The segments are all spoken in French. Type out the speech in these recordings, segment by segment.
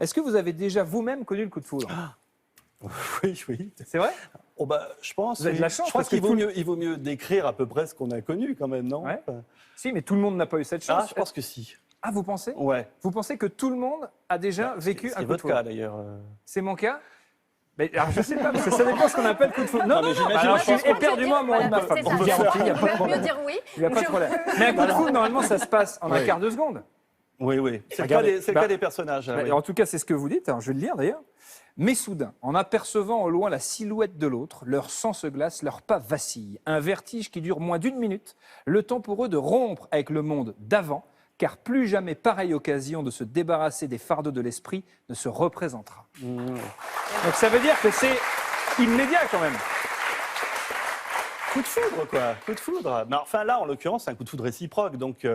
Est-ce que vous avez déjà vous-même connu le coup de foudre? Oui, oui. C'est vrai? Oh bah, je pense. Vous avez de la chance. Je crois parce que qu'il vaut mieux décrire à peu près ce qu'on a connu quand même, non? Ouais. Si, mais tout le monde n'a pas eu cette chance. Ah, je pense que si. Ah, vous pensez? Ouais. Vous pensez que tout le monde a déjà vécu un coup de votre foudre? cas d'ailleurs. C'est mon cas? Mais, alors, je sais pas, parce que ça dépend ce qu'on appelle coup de foudre. Non, mais non, j'imagine, alors, je je pense suis éperdument amoureux de ma femme. On Je vous garantis, il n'y a pas de mieux problème. dire oui. Il n'y a pas de problème. Mais un coup de foudre, normalement, ça se passe en un quart de seconde. Oui, oui. C'est Regardez, le cas des personnages. Bah, oui. en tout cas, c'est ce que vous dites. Alors, je vais le lire d'ailleurs. Mais soudain, en apercevant au loin la silhouette de l'autre, leur sang se glace, leurs pas vacillent. Un vertige qui dure moins d'une minute, le temps pour eux de rompre avec le monde d'avant, car plus jamais pareille occasion de se débarrasser des fardeaux de l'esprit ne se représentera. Donc ça veut dire que c'est immédiat quand même. Coup de foudre, quoi. Coup de foudre. Mais enfin, là, en l'occurrence, c'est un coup de foudre réciproque. Donc,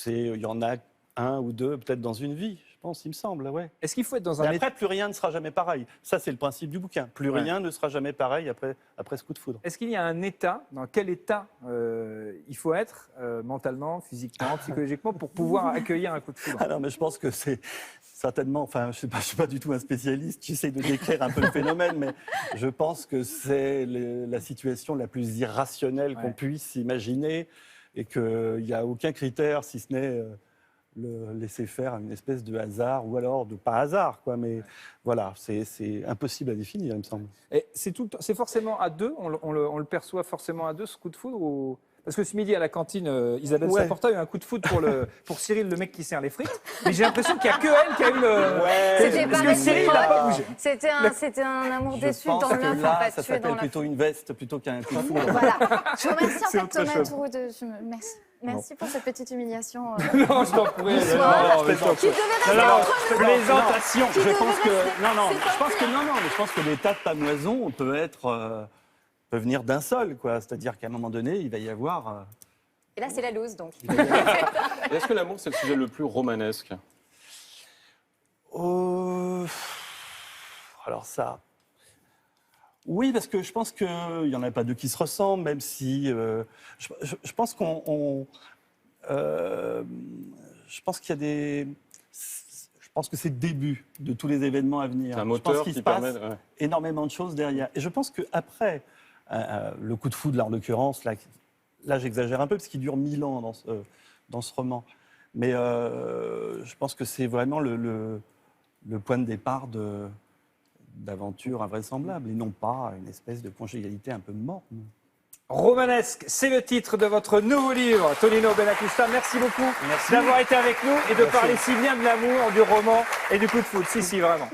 il y en a un ou deux, peut-être dans une vie, je pense, il me semble. Ouais. Est-ce qu'il faut être dans un Mais état... après, plus rien ne sera jamais pareil. Ça, c'est le principe du bouquin. Plus rien ne sera jamais pareil après ce coup de foudre. Est-ce qu'il y a un état, dans quel état il faut être mentalement, physiquement, psychologiquement pour pouvoir accueillir un coup de foudre? Ah non, mais je pense que c'est certainement, enfin, je suis pas du tout un spécialiste, j'essaie de décrire un peu le phénomène, mais je pense que c'est la situation la plus irrationnelle qu'on puisse imaginer et qu'il n'y a aucun critère, si ce n'est le laisser faire une espèce de hasard, ou alors de pas hasard, quoi, mais voilà, c'est impossible à définir, il me semble. Et c'est forcément à deux, on le perçoit forcément à deux, ce coup de foudre ou... Parce que ce midi à la cantine, Isabelle Saporta a eu un coup de foudre pour Cyril, le mec qui sert les frites. Mais j'ai l'impression qu'il n'y a que elle qui a eu le... C'était Parce pas que Cyril n'a pas bougé. C'était un amour déçu dans Je pense l'œuf, que là, en fait. ça Tu es dans s'appelle la... plutôt une veste plutôt qu'un coup de foudre. Voilà. Je vous remercie en C'est fait autre Thomas chose. Touroux. Merci. Merci pour cette petite humiliation. Non, je t'en prie. Bonsoir. Non, mais je t'en Qui prie. devait Non, rester non, entre nous. plaisantation. Qui Je devait pense que rester. non, C'est je pense que pas non, mais je pense que l'état de pamoison peut venir d'un seul, quoi. C'est-à-dire qu'à un moment donné, il va y avoir. Et là, c'est la loose, donc. Et est-ce que l'amour, c'est le sujet le plus romanesque? Alors ça. Oui, parce que je pense qu'il n'y en a pas deux qui se ressemblent, même si je pense je pense qu'il y a des. Je pense que c'est le début de tous les événements à venir. C'est un Je moteur pense qu'il qui se passe permet. énormément de choses derrière. Et je pense qu'après, le coup de foudre, là, en l'occurrence, là j'exagère un peu parce qu'il dure 1000 ans dans ce roman. Mais je pense que c'est vraiment le point de départ d'aventures invraisemblables et non pas une espèce de conjugalité un peu morne. Romanesque, c'est le titre de votre nouveau livre, Tonino Benacquista. Merci beaucoup d'avoir été avec nous et de parler si bien de l'amour, du roman et du coup de foudre. Si, vraiment.